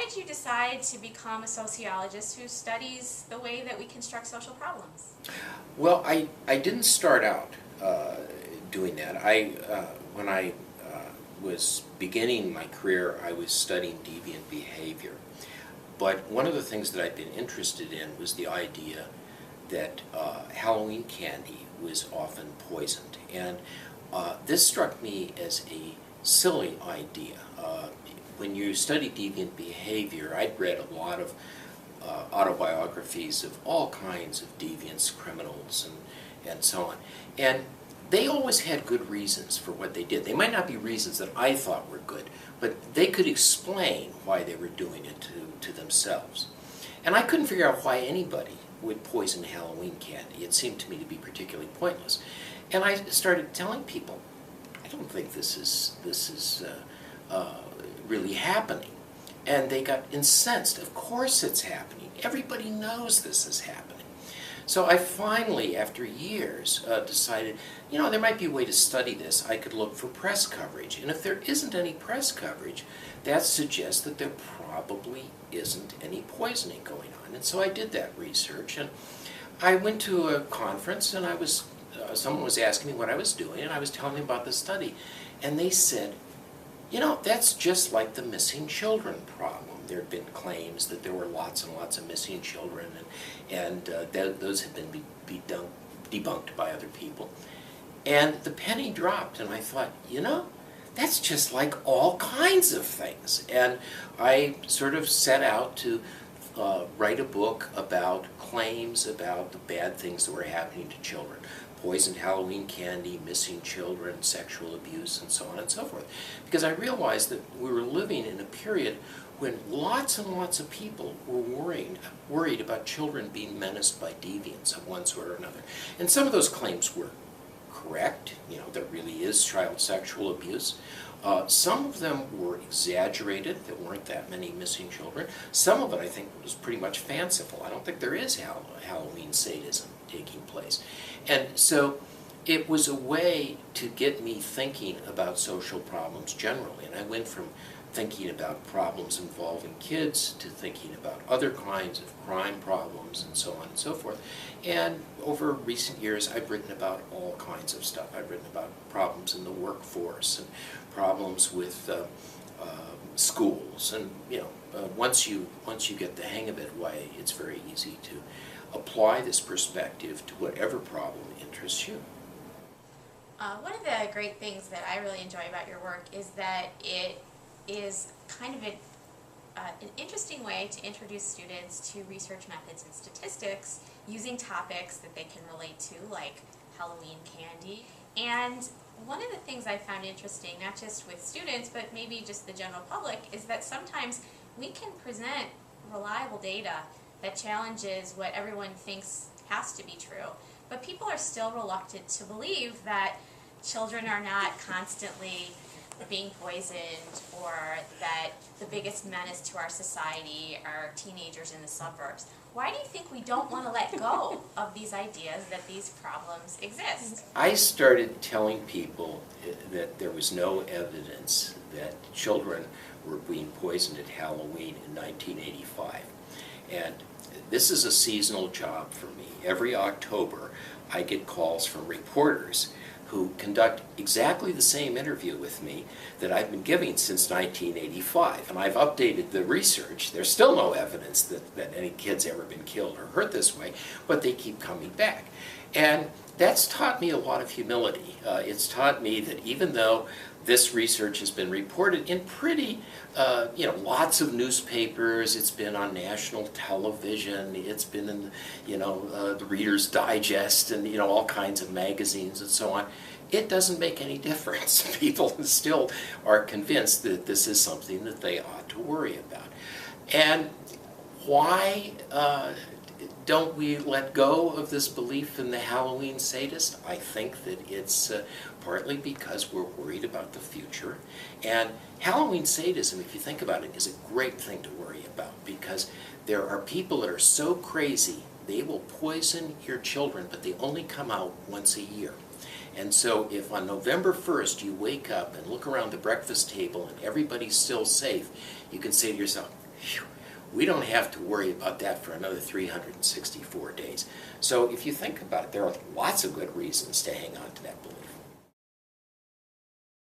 did you decide to become a sociologist who studies the way that we construct social problems? Well, I didn't start out doing that. When I was beginning my career, I was studying deviant behavior. But one of the things that I'd been interested in was the idea that Halloween candy was often poisoned. And this struck me as a silly idea. When you study deviant behavior, I'd read a lot of autobiographies of all kinds of deviants, criminals, and so on. And they always had good reasons for what they did. They might not be reasons that I thought were good, but they could explain why they were doing it to themselves. And I couldn't figure out why anybody would poison Halloween candy. It seemed to me to be particularly pointless. And I started telling people, I don't think this is really happening. And they got incensed. Of course it's happening. Everybody knows this is happening. So I finally, after years, decided, there might be a way to study this. I could look for press coverage. And if there isn't any press coverage, that suggests that there probably isn't any poisoning going on. And so I did that research. And I went to a conference, and someone was asking me what I was doing, and I was telling them about the study. And they said, that's just like the missing children problem. There had been claims that there were lots and lots of missing children, and those had been debunked by other people. And the penny dropped, and I thought, that's just like all kinds of things. And I sort of set out to write a book about claims about the bad things that were happening to children. Poisoned Halloween candy, missing children, sexual abuse, and so on and so forth. Because I realized that we were living in a period when lots and lots of people were worried about children being menaced by deviants of one sort or another. And some of those claims were correct, there really is child sexual abuse. Some of them were exaggerated, there weren't that many missing children. Some of it, I think, was pretty much fanciful. I don't think there is Halloween sadism taking place. And so it was a way to get me thinking about social problems generally. And I went from thinking about problems involving kids to thinking about other kinds of crime problems and so on and so forth. And over recent years, I've written about all kinds of stuff. I've written about problems in the workforce and problems with schools. And once you get the hang of it, it's very easy to apply this perspective to whatever problem interests you. One of the great things that I really enjoy about your work is that it is kind of an interesting way to introduce students to research methods and statistics using topics that they can relate to, like Halloween candy. And one of the things I found interesting, not just with students, but maybe just the general public, is that sometimes we can present reliable data that challenges what everyone thinks has to be true. But people are still reluctant to believe that children are not constantly being poisoned, or that the biggest menace to our society are teenagers in the suburbs. Why do you think we don't want to let go of these ideas that these problems exist? I started telling people that there was no evidence that children were being poisoned at Halloween in 1985. And this is a seasonal job for me. Every October, I get calls from reporters who conduct exactly the same interview with me that I've been giving since 1985. And I've updated the research. There's still no evidence that any kid's ever been killed or hurt this way, but they keep coming back. And that's taught me a lot of humility. It's taught me that even though this research has been reported in pretty, lots of newspapers, it's been on national television, it's been in, the Reader's Digest and, all kinds of magazines and so on, it doesn't make any difference. People still are convinced that this is something that they ought to worry about. And why don't we let go of this belief in the Halloween sadist? I think that it's partly because we're worried about the future. And Halloween sadism, if you think about it, is a great thing to worry about, because there are people that are so crazy, they will poison your children, but they only come out once a year. And so if on November 1st you wake up and look around the breakfast table and everybody's still safe, you can say to yourself, Phew, we don't have to worry about that for another 364 days. So if you think about it, there are lots of good reasons to hang on to that belief.